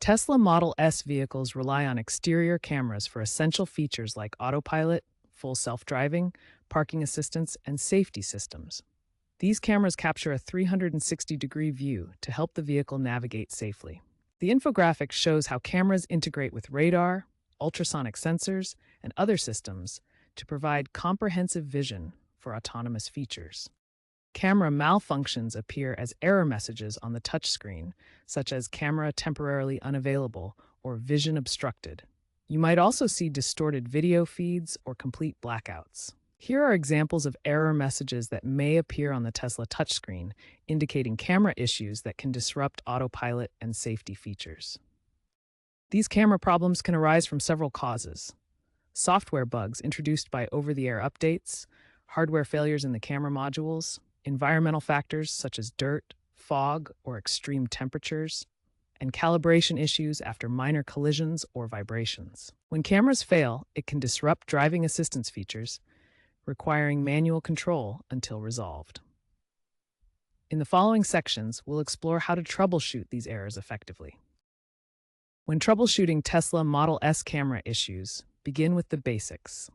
Tesla Model S vehicles rely on exterior cameras for essential features like autopilot, full self-driving, parking assistance, and safety systems. These cameras capture a 360-degree view to help the vehicle navigate safely. The infographic shows how cameras integrate with radar, ultrasonic sensors, and other systems to provide comprehensive vision for autonomous features. Camera malfunctions appear as error messages on the touchscreen, such as camera temporarily unavailable or vision obstructed. You might also see distorted video feeds or complete blackouts. Here are examples of error messages that may appear on the Tesla touchscreen, indicating camera issues that can disrupt autopilot and safety features. These camera problems can arise from several causes: software bugs introduced by over-the-air updates, hardware failures in the camera modules, environmental factors such as dirt, fog, or extreme temperatures, and calibration issues after minor collisions or vibrations. When cameras fail, it can disrupt driving assistance features, requiring manual control until resolved. In the following sections, we'll explore how to troubleshoot these errors effectively. When troubleshooting Tesla Model S camera issues, begin with the basics.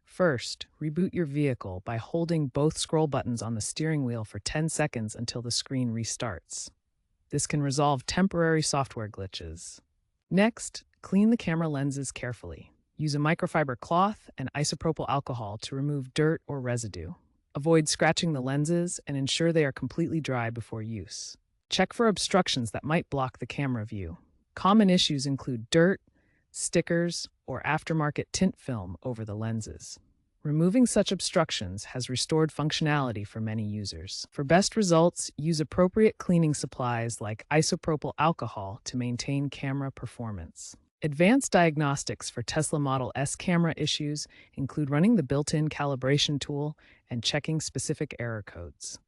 First, reboot your vehicle by holding both scroll buttons on the steering wheel for 10 seconds until the screen restarts. This can resolve temporary software glitches. Next, clean the camera lenses carefully. Use a microfiber cloth and isopropyl alcohol to remove dirt or residue. Avoid scratching the lenses and ensure they are completely dry before use. Check for obstructions that might block the camera view. Common issues include dirt, stickers, or aftermarket tint film over the lenses. Removing such obstructions has restored functionality for many users. For best results, use appropriate cleaning supplies like isopropyl alcohol to maintain camera performance. Advanced diagnostics for Tesla Model S camera issues include running the built-in calibration tool and checking specific error codes.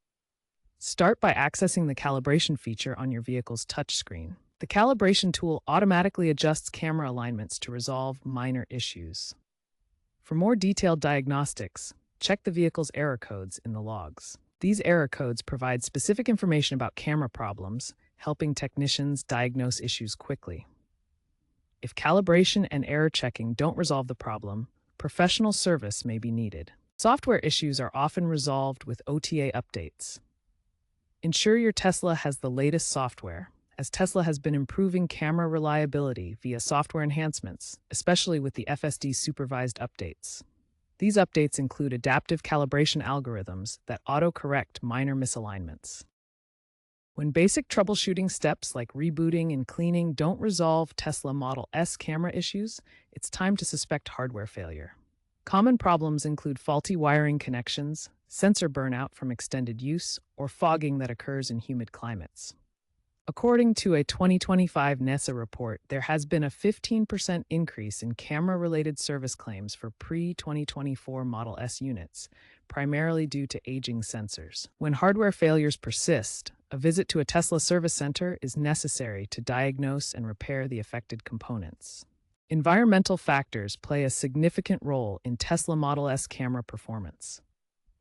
Start by accessing the calibration feature on your vehicle's touchscreen. The calibration tool automatically adjusts camera alignments to resolve minor issues. For more detailed diagnostics, check the vehicle's error codes in the logs. These error codes provide specific information about camera problems, helping technicians diagnose issues quickly. If calibration and error checking don't resolve the problem, professional service may be needed. Software issues are often resolved with OTA updates. Ensure your Tesla has the latest software, as Tesla has been improving camera reliability via software enhancements, especially with the FSD supervised updates. These updates include adaptive calibration algorithms that auto-correct minor misalignments. When basic troubleshooting steps like rebooting and cleaning don't resolve Tesla Model S camera issues, it's time to suspect hardware failure. Common problems include faulty wiring connections, sensor burnout from extended use, or fogging that occurs in humid climates. According to a 2025 NESA report, there has been a 15% increase in camera-related service claims for pre-2024 Model S units, primarily due to aging sensors. When hardware failures persist, a visit to a Tesla service center is necessary to diagnose and repair the affected components. Environmental factors play a significant role in Tesla Model S camera performance.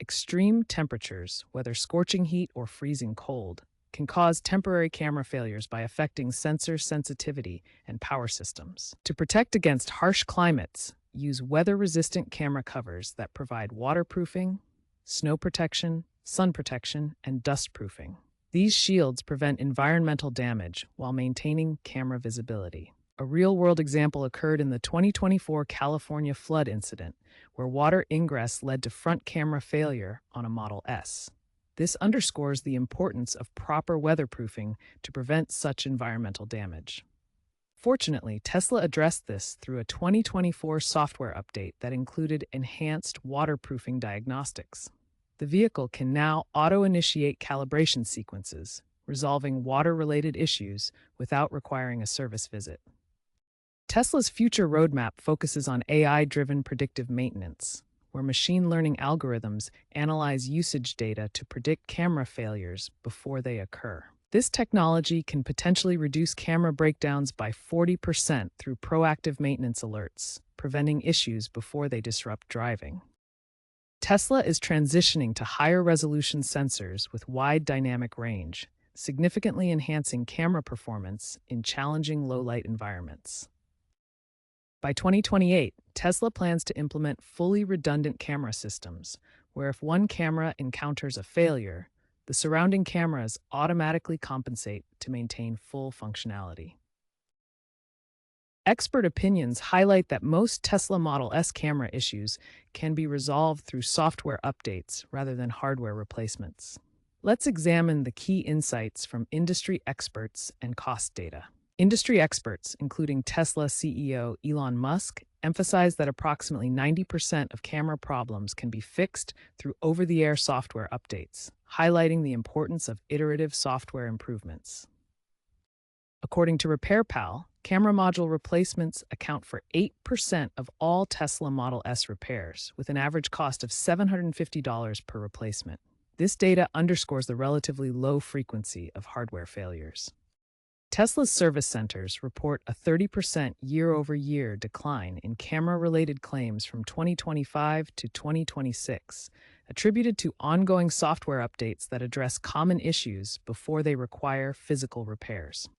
Extreme temperatures, whether scorching heat or freezing cold, can cause temporary camera failures by affecting sensor sensitivity and power systems. To protect against harsh climates, use weather-resistant camera covers that provide waterproofing, snow protection, sun protection, and dust proofing. These shields prevent environmental damage while maintaining camera visibility. A real-world example occurred in the 2024 California flood incident, where water ingress led to front camera failure on a Model S. This underscores the importance of proper weatherproofing to prevent such environmental damage. Fortunately, Tesla addressed this through a 2024 software update that included enhanced waterproofing diagnostics. The vehicle can now auto-initiate calibration sequences, resolving water-related issues without requiring a service visit. Tesla's future roadmap focuses on AI-driven predictive maintenance, where machine learning algorithms analyze usage data to predict camera failures before they occur. This technology can potentially reduce camera breakdowns by 40% through proactive maintenance alerts, preventing issues before they disrupt driving. Tesla is transitioning to higher resolution sensors with wide dynamic range, significantly enhancing camera performance in challenging low-light environments. By 2028, Tesla plans to implement fully redundant camera systems, where if one camera encounters a failure, the surrounding cameras automatically compensate to maintain full functionality. Expert opinions highlight that most Tesla Model S camera issues can be resolved through software updates rather than hardware replacements. Let's examine the key insights from industry experts and cost data. Industry experts, including Tesla CEO Elon Musk, emphasize that approximately 90% of camera problems can be fixed through over-the-air software updates, highlighting the importance of iterative software improvements. According to RepairPal, camera module replacements account for 8% of all Tesla Model S repairs, with an average cost of $750 per replacement. This data underscores the relatively low frequency of hardware failures. Tesla's service centers report a 30% year-over-year decline in camera-related claims from 2025 to 2026, attributed to ongoing software updates that address common issues before they require physical repairs.